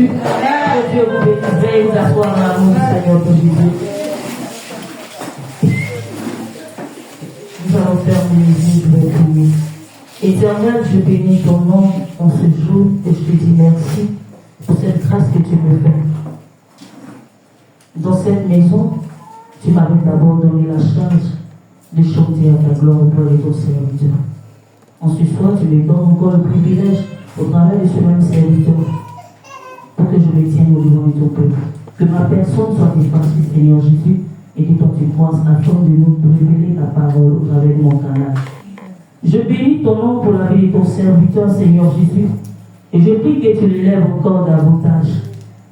Jésus. Que Dieu vous bénisse. Veuillez vous asseoir dans l'amour du Seigneur pour Jésus. Nous allons fermer les yeux, je vais prier. Éternel, je bénis ton nom en ce jour et je te dis merci pour cette grâce que tu me fais. Dans cette maison, tu m'avais d'abord donné la charge de chanter à ta gloire pour les autres serviteurs. En ce soir, tu me donnes encore le privilège au travers de ce même serviteur pour que je me tienne au devant de ton peuple. Que ma personne soit défendue, Seigneur Jésus, et que toi tu croises afin de nous révéler ta parole au travers de mon canal. Je bénis ton nom pour la vie de ton serviteur, Seigneur Jésus, et je prie que tu l'élèves encore davantage,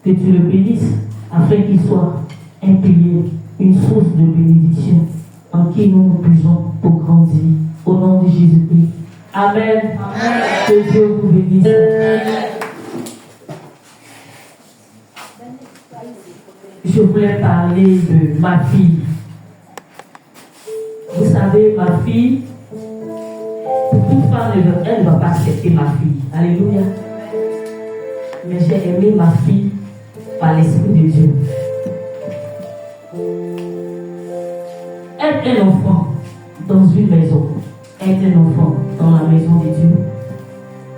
que tu le bénisses afin qu'il soit un pilier, une source de bénédiction en qui nous puisons pour grandir. Au nom de Jésus-Christ. Amen. Amen. Que Dieu vous bénisse. Je voulais parler de ma fille. Vous savez, ma fille, toute femme, elle ne va pas accepter ma fille. Alléluia. Mais j'ai aimé ma fille par l'Esprit de Dieu. Elle est un enfant dans une maison. Elle est un enfant dans la maison de Dieu.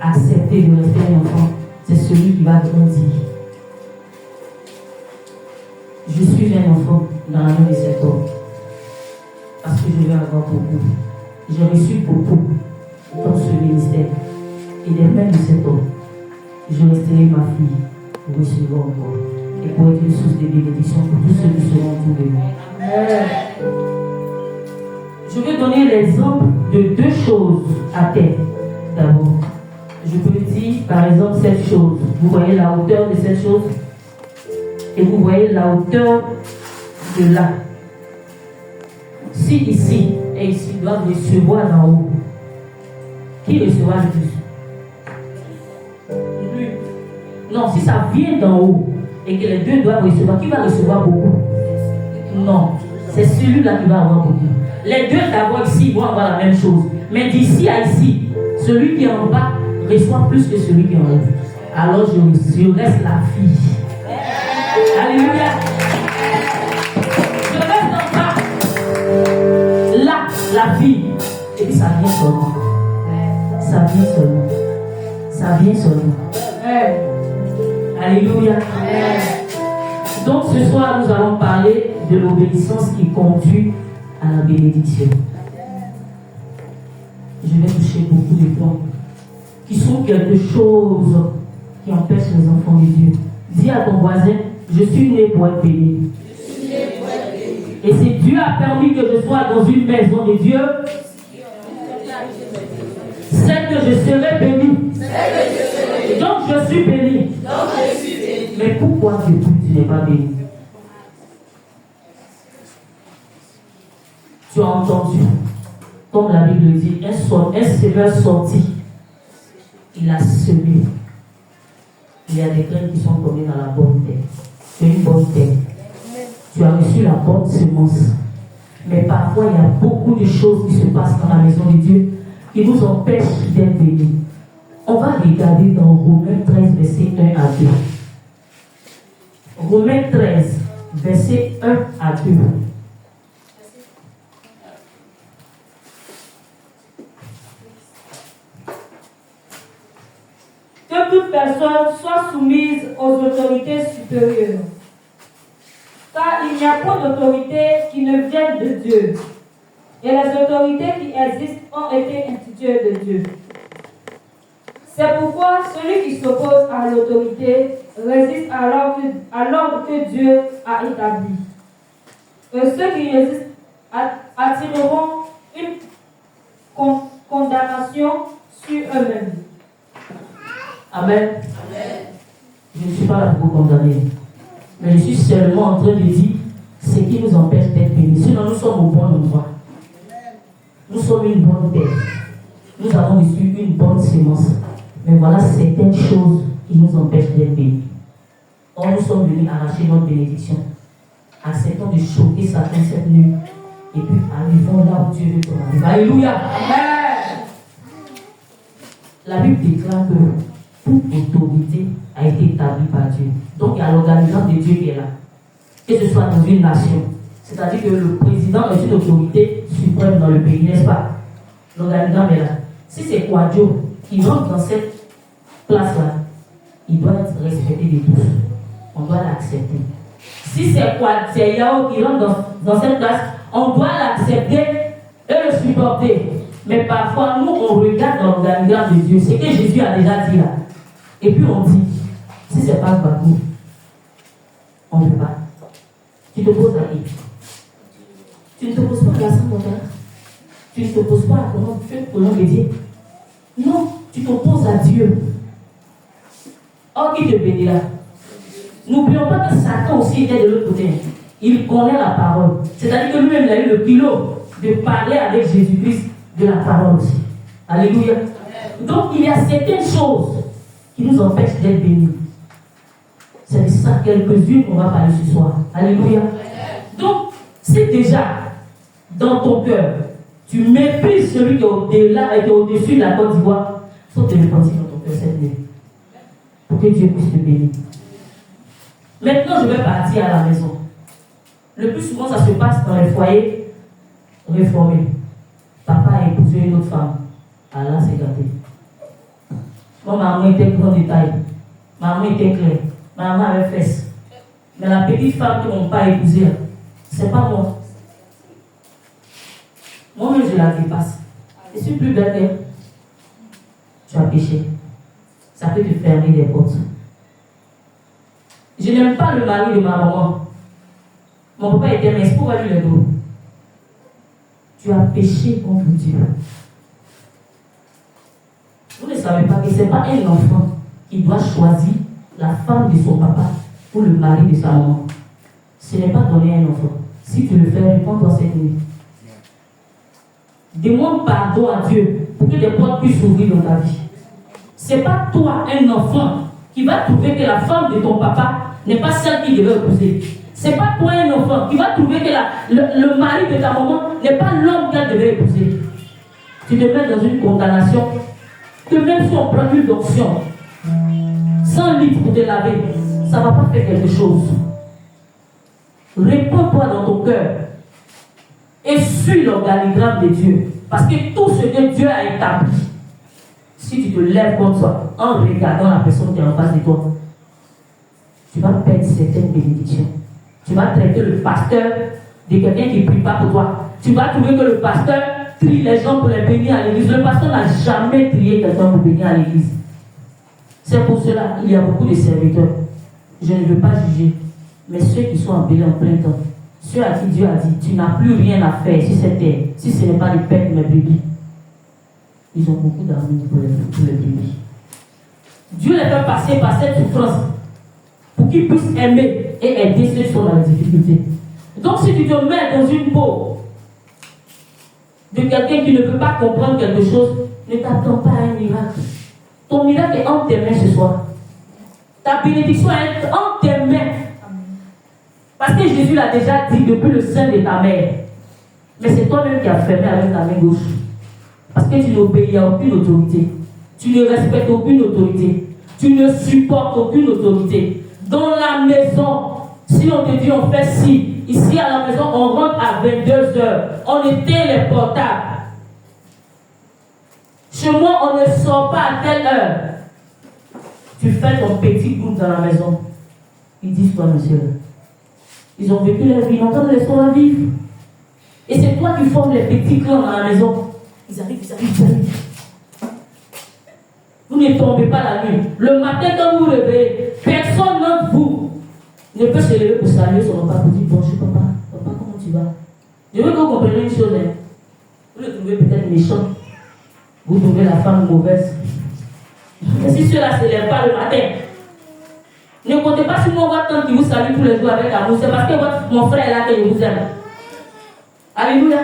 Accepter de rester un enfant, c'est celui qui va grandir. Je suis un enfant dans la main de cet homme. Parce que je vais avoir beaucoup. J'ai reçu beaucoup dans ce ministère. Et des mains de cet homme, je resterai ma fille pour recevoir encore. Et pour être une source de bénédiction pour tous ceux qui seront autour de moi. Amen. Je vais donner l'exemple de deux choses à terre. D'abord, je peux dire par exemple cette chose. Vous voyez la hauteur de cette chose et vous voyez la hauteur de là. Si ici et ici doivent recevoir d'en haut, qui recevra le plus? Lui. Non, si ça vient d'en haut et que les deux doivent recevoir, qui va recevoir beaucoup? Non, c'est celui-là qui va avoir beaucoup. Les deux d'abord ici vont avoir la même chose. Mais d'ici à ici, celui qui est en bas reçoit plus que celui qui est en haut. Alors je reste la fille. Alléluia. Je reste en bas. Là, la fille. Et puis ça vient seulement. Ça vient seulement. Ça vient seulement. Alléluia. Donc ce soir, nous allons parler de l'obéissance qui conduit à la bénédiction. Je vais toucher beaucoup de points qui sont quelque chose qui empêche les enfants de Dieu. Dis à ton voisin, je suis né pour être béni. Et si Dieu a permis que je sois dans une maison de Dieu, c'est que je serai béni. Donc je suis béni. Mais pourquoi depuis tu n'es pas béni? Tu as entendu, comme la Bible dit, un semeur sorti, il a semé. Il y a des graines qui sont tombées dans la bonne terre. C'est une bonne terre. Tu as reçu la bonne semence. Mais parfois, il y a beaucoup de choses qui se passent dans la maison de Dieu qui nous empêchent d'être bénis. On va regarder dans Romains 13, verset 1 à 2. Romains 13, verset 1 à 2. Que toute personne soit soumise aux autorités supérieures. Car il n'y a pas d'autorité qui ne vienne de Dieu. Et les autorités qui existent ont été instituées de Dieu. C'est pourquoi celui qui s'oppose à l'autorité résiste à l'ordre que Dieu a établi. Et ceux qui résistent attireront une condamnation sur eux-mêmes. Amen. Je ne suis pas là pour vous condamner. Mais je suis seulement en train de dire ce qui nous empêche d'être bénis. Sinon, nous sommes au bon endroit. Nous sommes une bonne terre. Nous avons reçu une bonne sémence. Mais voilà certaines choses qui nous empêchent d'être bénis. Or, nous sommes venus arracher notre bénédiction. Acceptons de choquer Satan cette nuit. Et puis, arrivons là où Dieu veut qu'on arrive. Alléluia. Amen. La Bible déclare que toute autorité a été établie par Dieu. Donc il y a l'organigramme de Dieu qui est là. Que ce soit dans une nation. C'est-à-dire que le président est une autorité suprême dans le pays, n'est-ce pas? L'organigramme est là. Si c'est Kwadjo qui rentre dans cette place-là, il doit être respecté de tous. On doit l'accepter. Si c'est Yao qui rentre dans cette place, on doit l'accepter et le supporter. Mais parfois, nous, on regarde dans l'organigramme de Dieu, ce que Jésus a déjà dit là. Et puis on dit, si c'est pas Bakou, on ne peut pas. Tu te poses à qui? Tu ne te poses pas à la Saint-Mondial. Tu ne te poses pas à comment tu fais pour l'obéir. Non, tu t'opposes à Dieu. Oh, qui te bénira. N'oublions pas que Satan aussi était de l'autre côté. Il connaît la parole. C'est-à-dire que lui-même, il a eu le culot de parler avec Jésus-Christ de la parole aussi. Alléluia. Donc, il y a certaines choses qui nous empêchent d'être bénis. C'est ça, quelques-unes qu'on va parler ce soir. Alléluia. Donc, si déjà, dans ton cœur, tu méprises celui qui est au-delà et qui est au-dessus de la Côte d'Ivoire, il faut te repentir dans ton cœur cette nuit. Pour que Dieu puisse te bénir. Maintenant, je vais partir à la maison. Le plus souvent, ça se passe dans les foyers réformés. Papa a épousé une autre femme. Allah s'est gâté. Moi, maman était grande de taille. Maman était claire. Maman avait fesses. Mais la petite femme que mon père a épousée, c'est pas moi. Moi-même, je la dépasse. Je suis plus belle qu'elle. Tu as péché. Ça peut te fermer des portes. Je n'aime pas le mari de ma maman. Mon papa était mince, pourquoi lui le dos? Tu as péché contre Dieu. Vous ne savez pas que ce n'est pas un enfant qui doit choisir la femme de son papa ou le mari de sa maman. Ce n'est pas donner un enfant. Si tu le fais, réponds-toi cette nuit. Demande pardon à Dieu pour que les portes puissent s'ouvrir dans ta vie. Ce n'est pas toi, un enfant, qui va trouver que la femme de ton papa n'est pas celle qu'il devait épouser. Ce n'est pas toi, un enfant, qui va trouver que le mari de ta maman n'est pas l'homme qu'elle devait épouser. Tu te mets dans une condamnation que même si on prend une onction, 100 litres pour te laver, ça ne va pas faire quelque chose. Réponds-toi dans ton cœur et suis l'organigramme de Dieu. Parce que tout ce que Dieu a établi, si tu te lèves contre toi en regardant la personne qui est en face de toi, tu vas perdre certaines bénédictions. Tu vas traiter le pasteur de quelqu'un qui ne prie pas pour toi. Tu vas trouver que le pasteur trie les gens pour les bénir à l'église. Le pasteur n'a jamais trié quelqu'un pour bénir à l'église. C'est pour cela qu'il y a beaucoup de serviteurs. Je ne veux pas juger. Mais ceux qui sont embellis en plein temps, ceux à qui Dieu a dit, tu n'as plus rien à faire sur cette terre, si ce n'est pas le père de mes bébés. Ils ont beaucoup d'amour pour les bébés. Dieu les fait passer par cette souffrance pour qu'ils puissent aimer et aider ceux qui sont dans la difficulté. Donc si tu te mets dans une peau de quelqu'un qui ne peut pas comprendre quelque chose, ne t'attends pas à un miracle. Ton miracle est entre tes mains ce soir. Ta bénédiction est entre tes mains. Parce que Jésus l'a déjà dit depuis le sein de ta mère. Mais c'est toi-même qui as fermé avec ta main gauche. Parce que tu n'obéis à aucune autorité. Tu ne respectes aucune autorité. Tu ne supportes aucune autorité. Dans la maison, si on te dit on fait ci, ici à la maison on rentre à 22h, on éteint les portables. Chez moi on ne sort pas à telle heure. Tu fais ton petit groupe dans la maison. Ils disent toi monsieur. Ils ont vécu leur vie, longtemps de laisser la vivre. Et c'est toi qui formes les petits clans dans la maison. Ils arrivent. Vous ne tombez pas la nuit. Le matin, quand vous vous réveillez, personne d'entre vous ne peut se lever pour saluer son papa pour dire bonjour papa. Papa, comment tu vas? Je veux que vous compreniez une chose. Vous le trouvez peut-être méchant. Vous trouvez la femme mauvaise. Et si cela ne se lève pas le matin, ne comptez pas sur mon tante qui vous salue tous les jours avec amour. C'est parce que mon frère est là que je vous aime. Alléluia.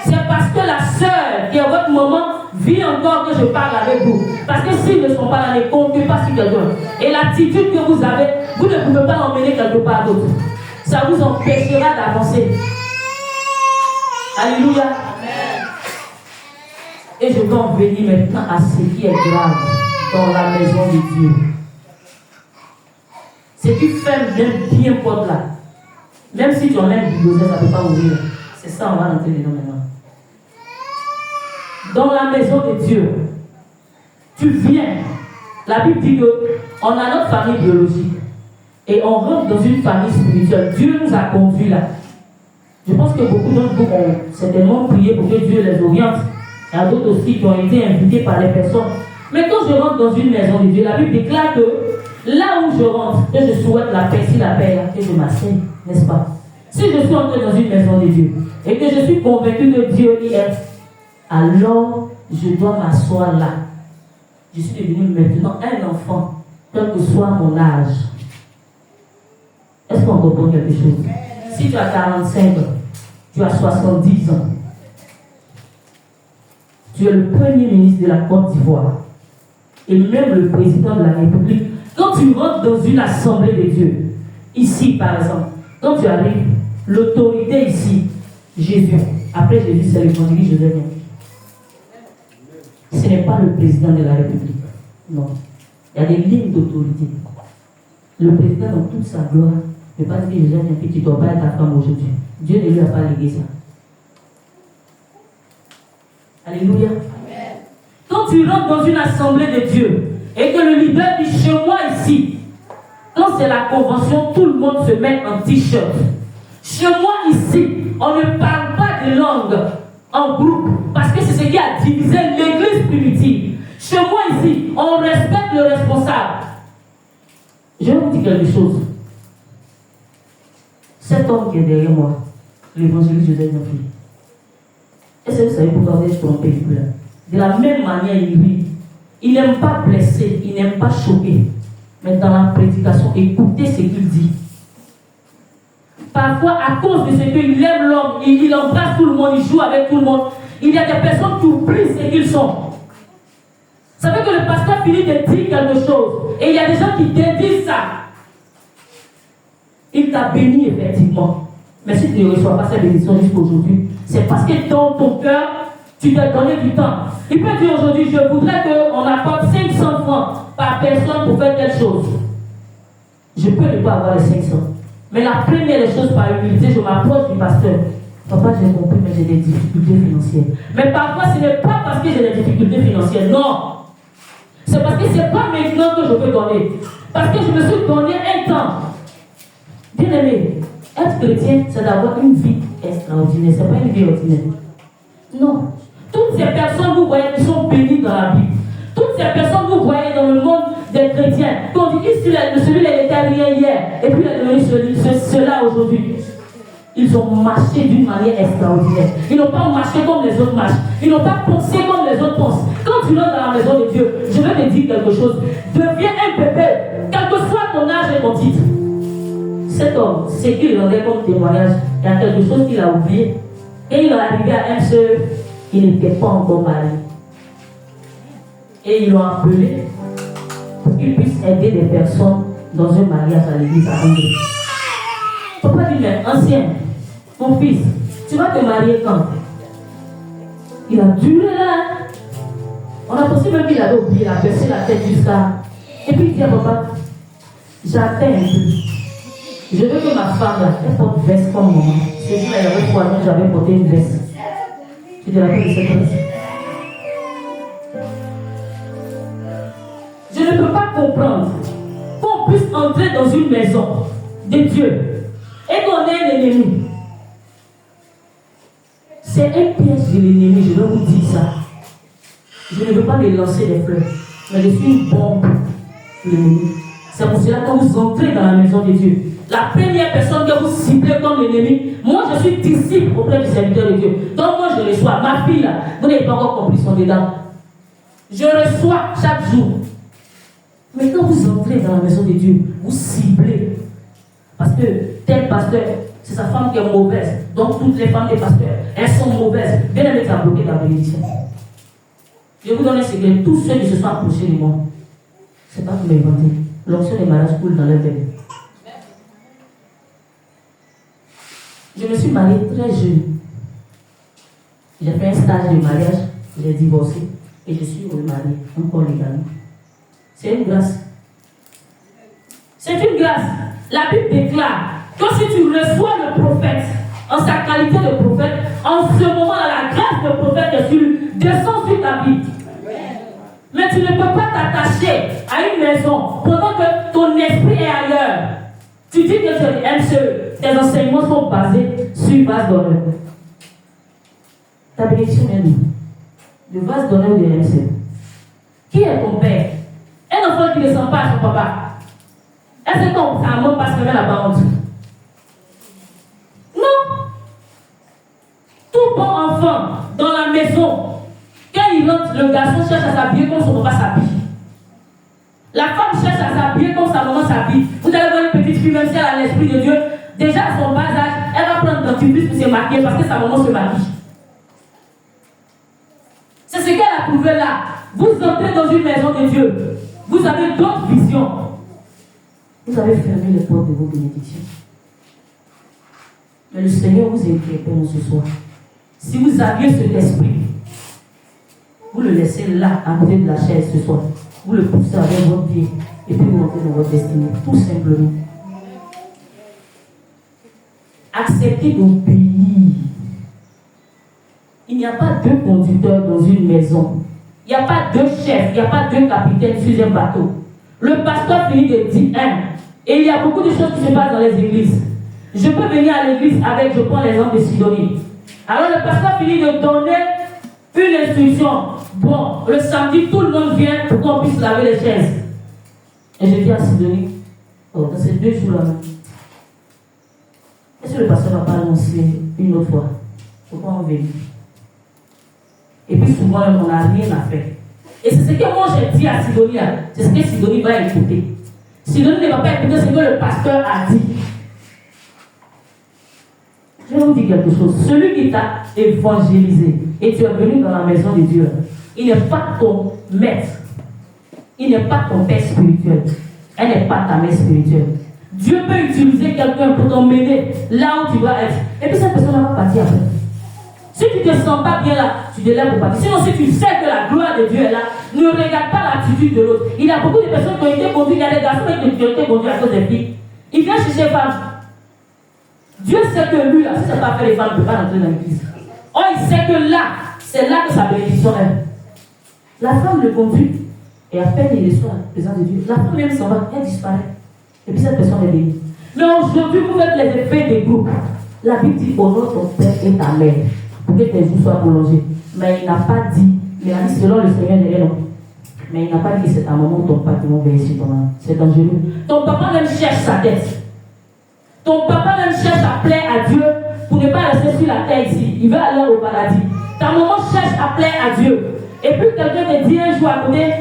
C'est parce que la sœur qui est votre maman vit encore que je parle avec vous. Parce que s'ils ne sont pas là, ne comptez pas sur quelqu'un. Et l'attitude que vous avez, vous ne pouvez pas l'emmener quelque part d'autre. Ça vous empêchera d'avancer. Alléluia. Amen. Et je vais en venir maintenant à ce qui est grave dans la maison de Dieu. C'est tu fermes bien porte là. Même si tu enlèves du bulldozer, ça ne peut pas ouvrir. C'est ça, on va rentrer dedans maintenant. Dans la maison de Dieu, tu viens. La Bible dit qu'on a notre famille biologique et on rentre dans une famille spirituelle. Dieu nous a conduits là. Je pense que beaucoup d'entre vous ont certainement prié pour que Dieu les oriente. Il y a d'autres aussi qui ont été invités par les personnes. Mais quand je rentre dans une maison de Dieu, la Bible déclare que là où je rentre, que je souhaite la paix, si la paix est là, que je m'asseye, n'est-ce pas? Si je suis entré dans une maison de Dieu et que je suis convaincu que Dieu y est, alors je dois m'asseoir là. Je suis devenu maintenant un enfant, quel que soit mon âge. Est-ce qu'on comprend quelque chose? Si tu as 45 ans, tu as 70 ans, tu es le premier ministre de la Côte d'Ivoire et même le président de la République. Quand tu rentres dans une assemblée de Dieu, ici par exemple, quand tu arrives, l'autorité ici, Jésus, après Jésus, c'est l'évangile Joseph. Ce n'est pas le président de la République. Non. Il y a des lignes d'autorité. Le président, dans toute sa gloire, ne peut pas dire que Joseph, tu ne dois pas être ta femme aujourd'hui. Dieu ne lui a pas légué ça. Alléluia. Amen. Quand tu rentres dans une assemblée de Dieu et que le leader dit chez moi ici, quand c'est la convention, tout le monde se met en t-shirt. Chez moi ici, on ne parle pas de langue en groupe parce que c'est ce qui a divisé l'église primitive. Chez moi ici, on respecte le responsable. Je vais vous dire quelque chose. Cet homme qui est derrière moi, l'évangéliste Joseph Nafri, est-ce que vous savez pourquoi vous êtes trompé? De la même manière, il rit. Il n'aime pas blesser, il n'aime pas choquer. Mais dans la prédication, écoutez ce qu'il dit. Parfois, à cause de ce qu'il aime l'homme, il embrasse tout le monde, il joue avec tout le monde. Il y a des personnes qui oublient ce qu'ils sont. Vous savez que le pasteur finit de dire quelque chose. Et il y a des gens qui dédisent ça. Il t'a béni effectivement. Mais si tu ne reçois pas cette bénédiction jusqu'à aujourd'hui, c'est parce que dans ton cœur, tu t'es donné du temps. Il peut dire aujourd'hui, je voudrais qu'on apporte 500 francs par personne pour faire telle chose. Je peux ne pas avoir les 500. Mais la première des choses, par humilité, je m'approche du pasteur. Papa, j'ai compris, mais j'ai des difficultés financières. Mais parfois, ce n'est pas parce que j'ai des difficultés financières. Non. C'est parce que ce n'est pas maintenant que je peux donner. Parce que je me suis donné un temps. Bien aimé, être chrétien, c'est d'avoir une vie extraordinaire. Ce n'est pas une vie ordinaire. Non. Toutes ces personnes, vous voyez, qui sont bénies dans la Bible. Toutes ces personnes, vous voyez dans le monde des chrétiens. Quand on dit que celui-là n'était rien hier, et puis il est devenu cela aujourd'hui. Ils ont marché d'une manière extraordinaire. Ils n'ont pas marché comme les autres marchent. Ils n'ont pas pensé comme les autres pensent. Quand tu rentres dans la maison de Dieu, je vais te dire quelque chose. Deviens un bébé, quel que soit ton âge et ton titre. Cet homme, ce qu'il rendait comme témoignage, il y a quelque chose qu'il a oublié. Et il est arrivé à un seul, il n'était pas encore marié. Et ils l'ont appelé pour qu'il puisse aider des personnes dans un mariage à l'église à André. Papa dit, mais ancien, mon fils, tu vas te marier quand? Il a duré là. On a pensé même qu'il avait oublié, il a baissé la tête jusqu'à. Et puis il dit à papa, j'attends un peu. Je veux que ma femme là, elle porte veste comme moi. C'est dit, il y avait 3 ans, j'avais porté une veste. Tu te rappelles de cette veste? Je ne peux pas comprendre qu'on puisse entrer dans une maison de Dieu et qu'on ait un ennemi. C'est un piège de l'ennemi, je vais vous dire ça. Je ne veux pas les lancer des fleurs, mais je suis une bombe pour l'ennemi. C'est pour cela que quand vous entrez dans la maison de Dieu, la première personne que vous ciblez comme l'ennemi, moi je suis disciple auprès du serviteur de Dieu. Donc moi je reçois, ma fille là, vous n'avez pas encore compris son dedans. Je reçois chaque jour. Mais quand vous entrez dans la maison de Dieu, vous ciblez. Parce que tel pasteur, c'est sa femme qui est mauvaise. Donc toutes les femmes des pasteurs, elles sont mauvaises. Bien aimé, ça a bloqué la bénédiction. Je vous donne un secret. Tous ceux qui se sont approchés de moi, c'est pas pour m'inventer. L'onction des mariages coule dans leur veine. Je me suis mariée très jeune. J'ai fait un stage de mariage, j'ai divorcé et je suis remariée, encore légalement. C'est une grâce. C'est une grâce. La Bible déclare que si tu reçois le prophète en sa qualité de prophète, en ce moment-là, la grâce de prophète descend sur ta vie. Mais tu ne peux pas t'attacher à une maison pendant que ton esprit est ailleurs. Tu dis que tes enseignements sont basés sur vase d'honneur. Ta bénédiction est où? Le vase d'honneur ou de MC? Qui est ton père? Un enfant qui ne ressemble pas à son papa. Est-ce que ton maman passe même la bande? Non. Tout bon enfant dans la maison, quand il rentre, le garçon cherche à s'habiller comme son papa s'habille. La femme cherche à s'habiller comme sa maman s'habille. Vous allez voir une petite fille, même si elle a l'esprit de Dieu, déjà à son bas âge, elle va prendre un dentifrice pour se maquiller parce que sa maman se maquille. C'est ce qu'elle a trouvé là. Vous entrez dans une maison de Dieu. Vous avez d'autres visions. Vous avez fermé les portes de vos bénédictions. Mais le Seigneur vous interpelle ce soir. Si vous aviez cet esprit, vous le laissez là, à côté de la chaise ce soir. Vous le poussez avec votre pied et puis vous entrez dans votre destinée. Tout simplement. Acceptez d'obéir. Il n'y a pas deux conducteurs dans une maison. Il n'y a pas deux chefs. Il n'y a pas deux capitaines sur un bateau. Le pasteur finit de dire un. Et il y a beaucoup de choses qui se passent dans les églises. Je peux venir à l'église avec, je prends l'exemple de Sidonie. Alors le pasteur finit de donner une instruction. Bon, le samedi, tout le monde vient pour qu'on puisse laver les chaises. Et je dis à Sidonie, oh, dans ces 2 jours-là, est-ce que le pasteur ne va pas annoncer une autre fois? Pourquoi on vérifie? Et puis souvent, on n'a rien à faire. Et c'est ce que moi j'ai dit à Sidonie, c'est ce que Sidonie va écouter. Sidonie ne va pas écouter ce que le pasteur a dit. Je vais vous dire quelque chose. Celui qui t'a évangélisé et tu es venu dans la maison de Dieu, il n'est pas ton maître. Il n'est pas ton père spirituel. Elle n'est pas ta mère spirituelle. Dieu peut utiliser quelqu'un pour t'emmener là où tu dois être. Et puis cette personne va partir après. Si tu ne te sens pas bien là, tu te lèves pour partir. Sinon, si tu sais que la gloire de Dieu est là, ne regarde pas l'attitude de l'autre. Il y a beaucoup de personnes qui ont été conduites, il y a des garçons qui ont été conduits à cause des filles. Il vient chercher les femmes. Dieu sait que lui, là, si ça n'a pas fait les femmes, il ne peut pas rentrer dans l'église. Oh, il sait que là, c'est là que sa bénédiction est. La femme le conduit, et à peine il reçoit la présence de Dieu. La femme même s'en va, elle disparaît. Et puis cette personne est bénie. Mais aujourd'hui, vous faites les effets des groupes. La Bible dit honore ton père et ta mère, pour que tes jours soient prolongés. Mais il n'a pas dit, mais il a dit selon le Seigneur de non. Mais il n'a pas dit que c'est ta maman ou ton papa qui vont veiller sur ton âme. C'est dangereux. Ton papa même cherche sa tête. Ton papa même cherche à plaire à Dieu pour ne pas rester sur la terre ici. Il veut aller au paradis. Ta maman cherche à plaire à Dieu. Et puis quelqu'un te dit un jour à côté,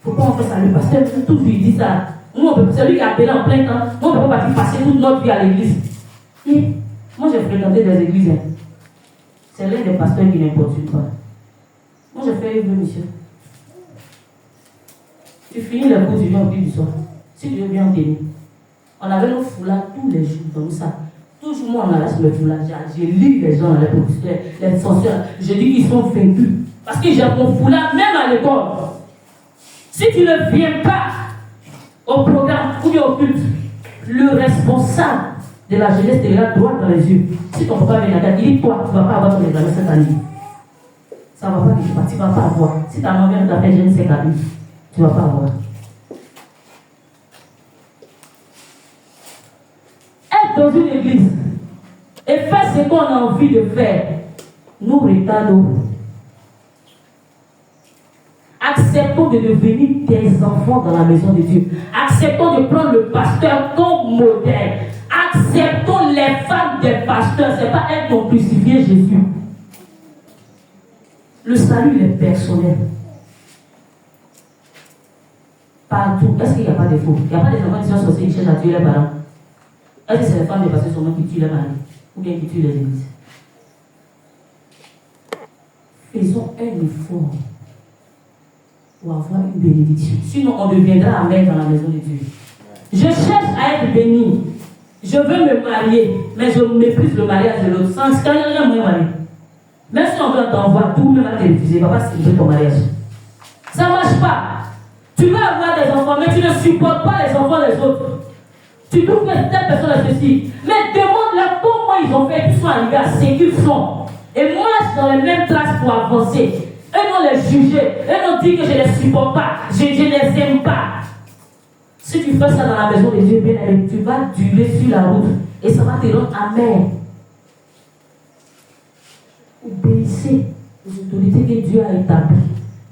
faut pas en faire ça. Le pasteur toujours il dit ça. Nous, c'est lui qui a appelé en plein temps. Nous, on ne peut pas passer toute notre vie à l'église. Et moi, j'ai fréquenté des églises. C'est l'un des pasteurs qui n'importune pas. Moi, j'ai fait une mission. Tu finis le cours, tu viens au pied du soir. Si tu veux bien en tenir. On avait nos foulards tous les jours, comme ça. Toujours moi, on a lâché le foulard. J'ai lu les gens, les professeurs, les censeurs. Je dis qu'ils sont vaincus. Parce que j'ai mon foulard, même à l'école. Si tu ne viens pas au programme ou bien au culte, le responsable de la jeunesse te regarde droit dans les yeux. Si ton papa vient à ta dit, toi, tu ne vas pas avoir ton examen cette année. Ça ne va pas, tu ne vas pas avoir. Si ta maman vient t'appeler, je ne sais pas, tu ne vas pas avoir. Être dans une église et faire ce qu'on a envie de faire, nous retardons. Acceptons de devenir des enfants dans la maison de Dieu. Acceptons de prendre le pasteur comme modèle. Acceptons les femmes des pasteurs. Ce n'est pas elles qui ont crucifié Jésus. Le salut est personnel. Partout. Est-ce qu'il n'y a pas de faux? Il n'y a pas des enfants qui sont sortis, qui cherchent à tuer les parents. Est-ce que c'est les femmes des pasteurs seulement qui tuent les maris? Ou bien qui tuent les églises? Faisons un effort pour avoir une bénédiction. Sinon, on deviendra amer dans la maison de Dieu. Je cherche à être béni. Je veux me marier, mais je méprise le mariage de l'autre. Sans ce qu'il y a moins marié. Même si on veut t'envoyer tout, même à téléviser, papa, c'est ton mariage. Ça ne marche pas. Tu vas avoir des enfants, mais tu ne supportes pas les enfants des autres. Tu trouves que telle personne a ceci. Mais demande-leur comment ils ont fait qu'ils sont arrivés à ce qu'ils sont. Et marche dans les mêmes traces pour avancer. Eux n'ont les juger. Eux n'ont dit que je ne les supporte pas. Je ne les aime pas. Si tu fais ça dans la maison de Dieu, bien aimé, tu vas durer sur la route. Et ça va te rendre amer. Obéissez aux autorités que Dieu a établies.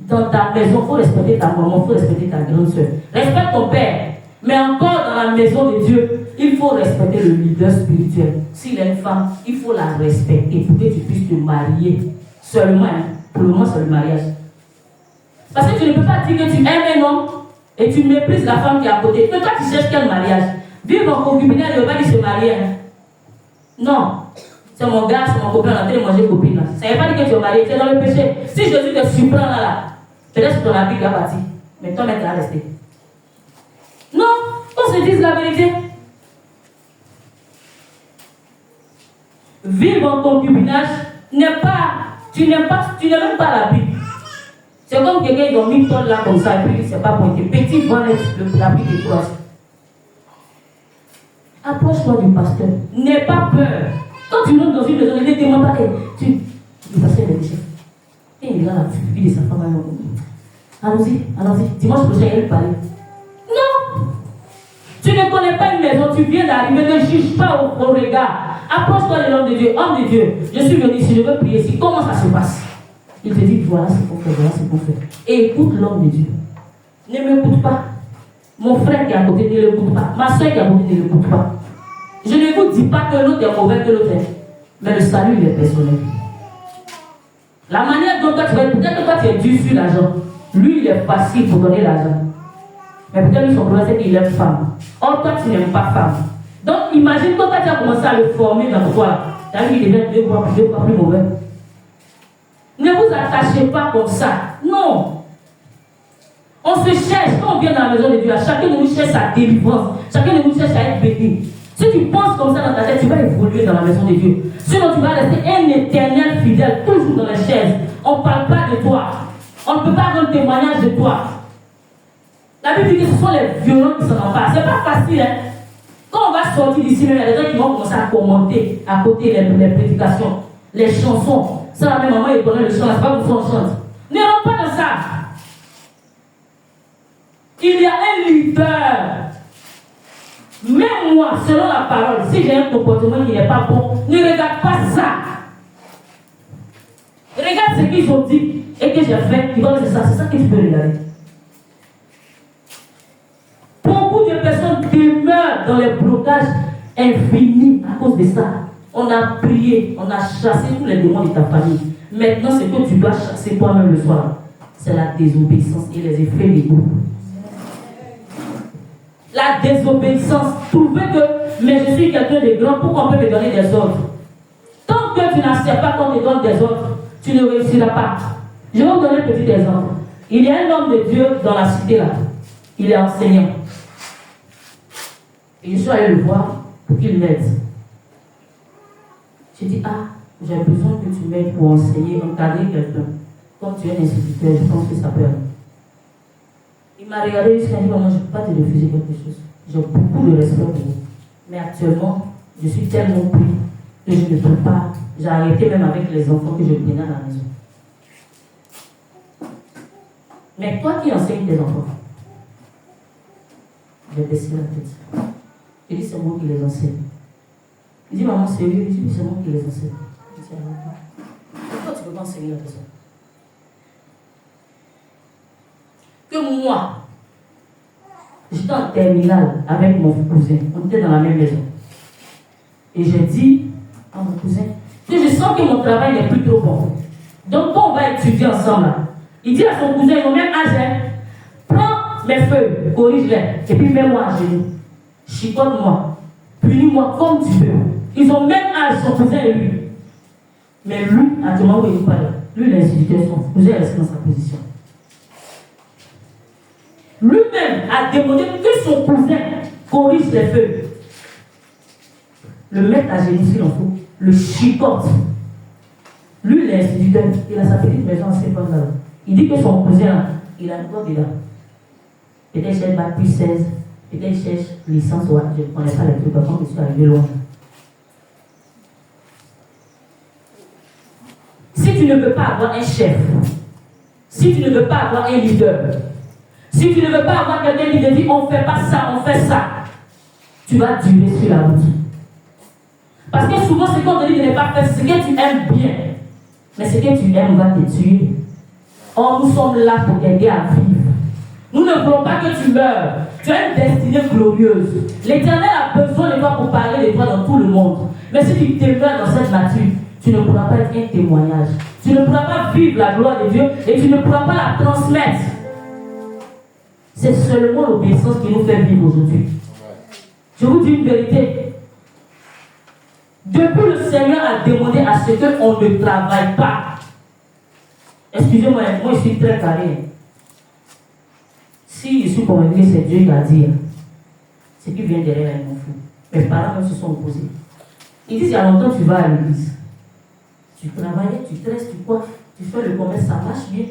Dans ta maison, il faut respecter ta maman, il faut respecter ta grande soeur. Respecte ton père. Mais encore dans la maison de Dieu, il faut respecter le leader spirituel. S'il est une femme, il faut la respecter pour que tu puisses te marier. Seulement, pour le moment, c'est le mariage. Parce que tu ne peux pas dire que tu aimes un homme et tu méprises la femme qui est à côté. Mais toi, tu cherches quel mariage? Vivre en concubinage, il ne veut pas dire se marier. Non. C'est mon gars, c'est mon copain, on a train de manger copine. Ça ne veut pas dire que tu es marié, tu es dans le péché. Si Jésus te surprend là, peut-être que ton habit va partir. Mais toi, tu vas rester. Non, on se dise la vérité. Vivre en concubinage n'est pas, tu n'aimes même pas la Bible. C'est comme quelqu'un qui a mis ton là comme ça et puis c'est pas pointé. Petit vent la Bible de toi. Approche-toi du pasteur. N'aie pas peur. Quand tu rentres dans une maison, ne te demande pas. Le pasteur est déchet. Et il a la fille de sa femme. Allons-y. Dimanche prochain, il parle. Non. Tu ne connais pas une maison, tu viens d'arriver, ne juge pas au regard. Approche-toi de l'homme de Dieu. Homme de Dieu, je suis venu ici, je veux prier ici. Comment ça se passe? Il te dit, voilà ce qu'on fait, voilà ce qu'on fait. Et écoute l'homme de Dieu. Ne m'écoute pas. Mon frère qui est à côté ne l'écoute pas. Ma soeur qui est à côté ne l'écoute pas. Je ne vous dis pas que l'autre est mauvais, que l'autre est. Mais le salut, il est personnel. La manière dont toi tu vas, peut-être que toi tu es dû sur l'argent. Lui, il est facile pour donner l'argent. Mais peut-être lui, son problème, c'est qu'il aime femme. Or, toi, tu n'aimes pas femme. Donc, imagine quand tu as commencé à le former dans toi. Tu as vu qu'il devient deux fois plus mauvais. Ne vous attachez pas comme ça. Non. On se cherche. Quand on vient dans la maison de Dieu, chacun de nous cherche sa délivrance. Chacun de nous cherche à être béni. Si tu penses comme ça dans ta tête, tu vas évoluer dans la maison de Dieu. Sinon, tu vas rester un éternel fidèle, toujours dans les chaises. On ne parle pas de toi. On ne peut pas rendre témoignage de toi. La Bible dit que ce sont les violents qui s'en emparent. C'est pas facile, hein. Quand on va sortir d'ici, il y a des gens qui vont commencer à commenter à côté les prédications, les chansons. Ça, la même maman, elle connaît le chant, c'est pas pour ça on chante. Ne rentre pas dans ça. Il y a un leader. Même moi, selon la parole, si j'ai un comportement qui n'est pas bon, ne regarde pas ça. Regarde ce qu'ils ont dit et que j'ai fait. Tu vois, c'est ça que tu peux regarder. Beaucoup de personnes demeurent dans les blocages infinis à cause de ça. On a prié, on a chassé tous les démons de ta famille. Maintenant, ce que tu dois chasser toi-même le soir, c'est la désobéissance et les effets légaux. La désobéissance. Trouver que, mais je suis quelqu'un de grand, pourquoi on peut me donner des ordres? Tant que tu n'acceptes pas qu'on te donne des ordres, tu ne réussiras pas. Je vais vous donner un petit exemple. Il y a un homme de Dieu dans la cité là. Il est enseignant. Et je suis allé le voir pour qu'il m'aide. J'ai dit, j'ai besoin que tu m'aides pour enseigner, encadrer quelqu'un. Comme tu es un instituteur, je pense que ça peut aller. Il m'a regardé jusqu'à dire, maman, je ne peux pas te refuser quelque chose. J'ai beaucoup de respect pour vous. Mais actuellement, je suis tellement pris que je ne peux pas. J'ai arrêté même avec les enfants que je prenais à la maison. Mais toi qui enseignes tes enfants, j'ai baissé la tête. Je dis, c'est moi qui les enseigne. Il dit, maman, c'est lui. Je dis, c'est moi qui les enseigne. Je dis, pourquoi tu ne peux pas enseigner la personne? Que moi, j'étais en terminale avec mon cousin. On était dans la même maison. Et j'ai dit à mon cousin que je sens que mon travail n'est plus trop bon. Donc, quand on va étudier ensemble, là, il dit à son cousin, ils ont même âge, hein, prends mes feuilles, corrige-les, et puis mets-moi à genoux. Chicote-moi, punis-moi comme tu veux. Ils ont même âge, son cousin et lui. Mais lui, actuellement, où il n'est pas là. Lui, il est instituteur, son cousin est resté dans sa position. Lui-même a demandé que son cousin corrige les feuilles. Le mettre à genoux s'il en faut. Le chicote. Lui, il est instituteur. Il a sa petite maison à 5 ans là. Il dit que son cousin, il a encore dedans. Peut-être il cherche bac plus 16. Peut-être il cherche licence. Ouais, je ne connais pas les trucs. Par contre, je suis arrivé loin. Si tu ne veux pas avoir un chef, si tu ne veux pas avoir un leader, si tu ne veux pas avoir quelqu'un qui te dit on ne fait pas ça, on fait ça, tu vas durer sur la route. Parce que souvent, ce qu'on te dit de ne pas faire, c'est ce que tu aimes bien. Mais ce que tu aimes va te tuer. Or, nous sommes là pour t'aider à vivre. Nous ne voulons pas que tu meurs. Tu as une destinée glorieuse. L'Éternel a besoin de toi pour parler de toi dans tout le monde. Mais si tu demeures dans cette nature, tu ne pourras pas être un témoignage. Tu ne pourras pas vivre la gloire de Dieu et tu ne pourras pas la transmettre. C'est seulement l'obéissance qui nous fait vivre aujourd'hui. Je vous dis une vérité. Depuis le Seigneur a demandé à ce qu'on ne travaille pas. Excusez-moi, moi je suis très carré. Si je suis convaincu que c'est Dieu qui a dit, ce qui vient derrière, ils m'en fout. Mes parents même se sont opposés. Ils disent, il y a longtemps, tu vas à l'église. Tu travailles, tu tresses, tu coiffes, tu fais le commerce, ça marche bien.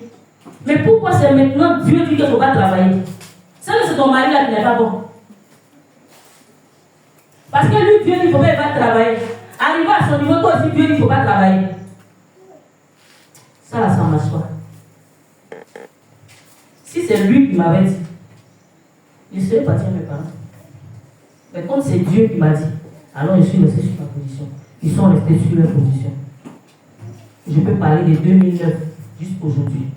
Mais pourquoi c'est maintenant Dieu dit qu'il ne faut pas travailler? C'est ton mari là qui n'est pas bon. Parce que lui, Dieu dit qu'il ne faut pas travailler. Arrivé à son niveau, toi aussi, Dieu dit qu'il ne faut pas travailler. Ça là, ça ne marche pas. Si c'est lui qui m'avait dit, je serais parti à mes parents. Mais comme c'est Dieu qui m'a dit, alors je suis resté sur ma position. Ils sont restés sur leur position. Je peux parler de 2009 jusqu'aujourd'hui.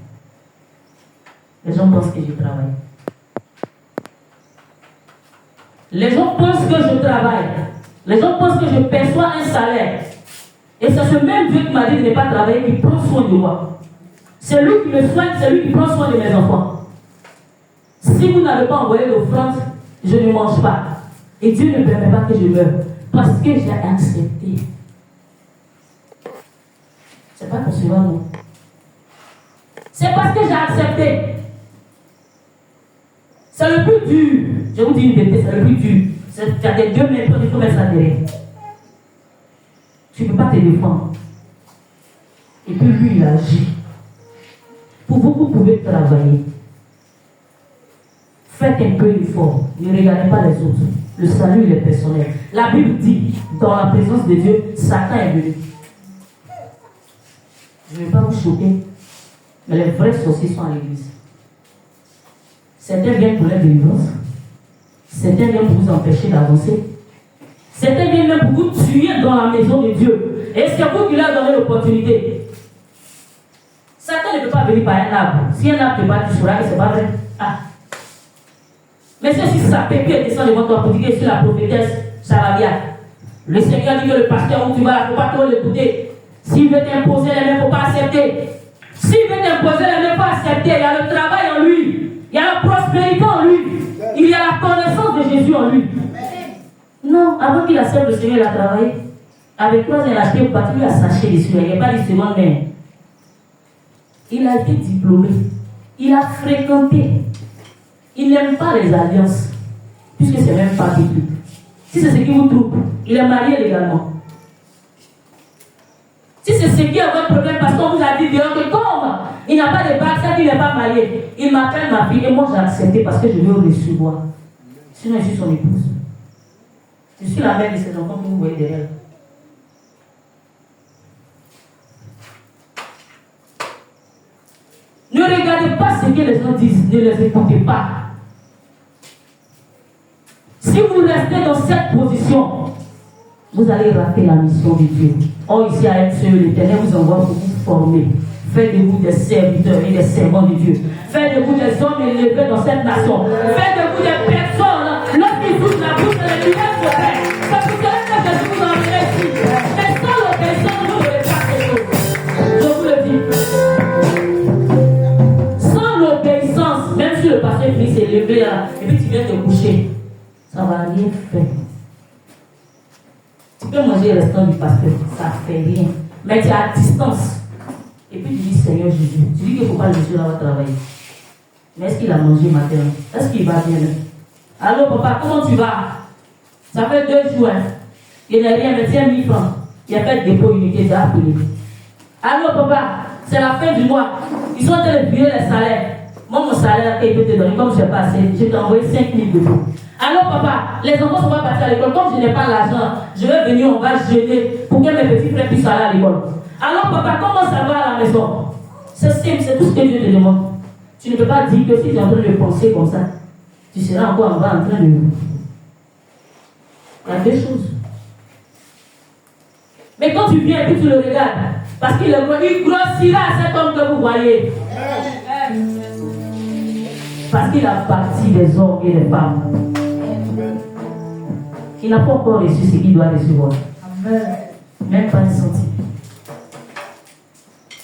Les gens pensent que je travaille. Les gens pensent que je travaille. Les gens pensent que je perçois un salaire. Et c'est ce même Dieu qui m'a dit de ne pas travailler, qui prend soin de moi. C'est lui qui me soigne, c'est lui qui prend soin de mes enfants. Si vous n'avez pas envoyé l'offrande, je ne mange pas. Et Dieu ne permet pas que je meure. Parce que j'ai accepté. C'est pas concevant, non. C'est parce que j'ai accepté. C'est le plus dur. Je vous dis une vérité, c'est le plus dur. Tu as des deux méthodes, il faut mettre ça derrière. Tu ne peux pas te défendre. Et puis lui, il agit. Pour vous, vous pouvez travailler. Faites un peu d'effort. Ne regardez pas les autres. Le salut, il est personnel. La Bible dit, dans la présence de Dieu, Satan est venu. Je ne vais pas vous choquer, mais les vrais sorciers sont à l'église. Certains viennent pour la délivrance. Certains viennent pour vous empêcher d'avancer. Certains viennent même pour vous tuer dans la maison de Dieu. Et c'est vous qui leur donnez l'opportunité. Satan ne peut pas venir par un arbre. Si un arbre te bat, tu sauras que ce n'est pas vrai. Ah. Mais si ça pépite descend devant toi pour dire que je suis la prophétesse, ça va bien. Le Seigneur dit que le pasteur où tu vas, il ne faut pas trop l'écouter. S'il veut t'imposer les mains, il ne faut pas accepter. S'il veut t'imposer les mains, il ne faut pas accepter. Il y a le travail en lui. Il y a la prospérité en lui. Il y a la connaissance de Jésus en lui. Non, avant qu'il accepte le Seigneur, il a travaillé. Avec toi, il a acheté au parti, il a saché dessus. Il n'y a pas de seconde main. Il a été diplômé. Il a fréquenté. Il n'aime pas les alliances. Puisque c'est même pas biblique. Si c'est ce qui vous trouble, il est marié légalement. Si c'est ce qui est votre problème, parce qu'on vous a dit dehors que comme il n'a pas de bague, ça qu'il n'est pas marié. Il m'appelle ma fille et moi j'ai accepté parce que je veux le recevoir. Sinon je suis son épouse. Je suis la mère de ces enfants que vous voyez derrière. Ne regardez pas ce que les gens disent, ne les écoutez pas. Si vous restez dans cette position, vous allez rater la mission de Dieu. Or, ici à MCE, l'Éternel vous envoie pour vous former. Faites de vous des serviteurs et des servants de Dieu. Faites de vous des hommes élevés dans cette nation. Faites de vous des personnes, lorsqu'ils ouvrent la bouche, les lumières se font. C'est pour cela que Jésus vous enverra ici. Mais sans l'obéissance, vous ne verrez pas quelque chose. Je vous le dis. Sans l'obéissance, même si le pasteur finit s'est levé là, et puis tu viens te coucher, ça ne va rien faire. Tu peux manger le restant du pasteur, ça ne fait rien. Mais tu es à distance. Et puis tu dis, Seigneur Jésus, tu dis qu'il ne faut pas le monsieur là va travailler. Mais est-ce qu'il a mangé matin? Est-ce qu'il va bien? Allô papa, comment tu vas? Ça fait 2 jours. Il n'a rien, mais tiens 1000 francs. Il a fait dépôt unité, j'ai appelé. Allô papa, c'est la fin du mois. Ils sont en train de payer les salaires. Moi, mon salaire qu'il peut te donner, comme je n'ai pas assez, je t'ai envoyé 5 000 euros. Alors, papa, les enfants sont pas partis à l'école. Comme je n'ai pas l'argent, je vais venir, on va jeûner pour que mes petits frères puissent aller à l'école. Alors, papa, comment ça va à la maison? C'est simple, c'est tout ce que Dieu te demande. Tu ne peux pas dire que si tu es en train de penser comme ça, tu seras encore en bas en train de... Il y a deux choses. Mais quand tu viens et puis tu le regardes, parce qu'il grossira cet homme que vous voyez. Parce qu'il a bâti les hommes et les femmes. Il n'a pas encore reçu ce qu'il doit recevoir. Même pas un centime.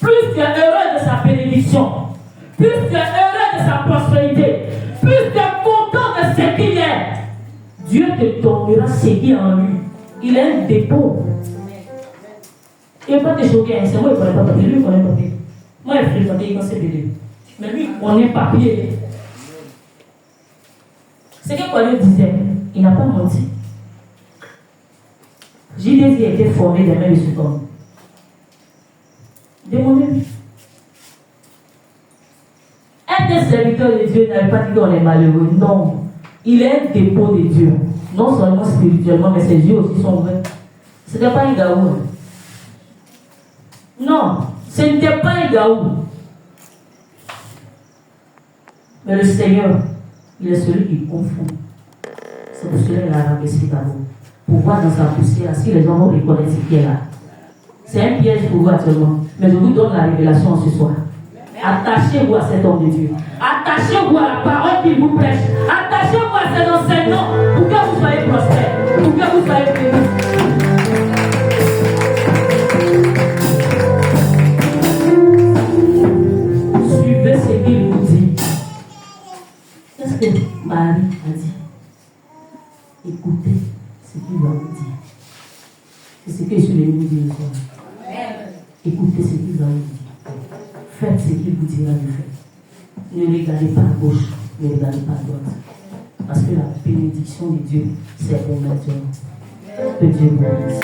Plus tu es heureux de sa bénédiction, plus tu es heureux de sa prospérité, plus tu es content de ce qu'il est, Dieu te donnera ce qui est en lui. Il a un dépôt. Il ne va pas te choquer. C'est moi, il ne connaît pas papier. Lui, il connaît papier. Moi, il fait papier, il connaît papier. Mais lui, on est papier. C'est ce que Paul disait. Il n'a pas menti. JDZ a été formé des mains de cet homme. Demandez-lui. Être serviteur de Dieu n'avait pas dit qu'on est malheureux. Non. Il est un dépôt de Dieu. Non seulement spirituellement, mais ses yeux aussi sont vrais. Ce n'était pas un gaou. Non, ce n'était pas un gaou. Mais le Seigneur, il est celui qui confond. C'est pour cela qu'il a rabaissé d'abord. Pour voir dans sa poussière, si les gens vont reconnaître ce qui est là. C'est un piège pour vous actuellement. Mais je vous donne la révélation ce soir. Attachez-vous à cet homme de Dieu. Attachez-vous à la parole qu'il vous prêche. Attachez-vous à ses enseignements pour que vous soyez prospères, pour que vous soyez bénis. Suivez ce qu'il vous dit. Qu'est-ce que Marie a dit? Écoutez ce qu'il va vous dire. C'est ce que je vais vous dire. Écoutez ce qu'il va vous dire. Faites ce qu'il vous dira de faire. Ne regardez pas à gauche, ne regardez pas à droite. Parce que la bénédiction de Dieu, c'est pour maintenant. Que Dieu vous bénisse.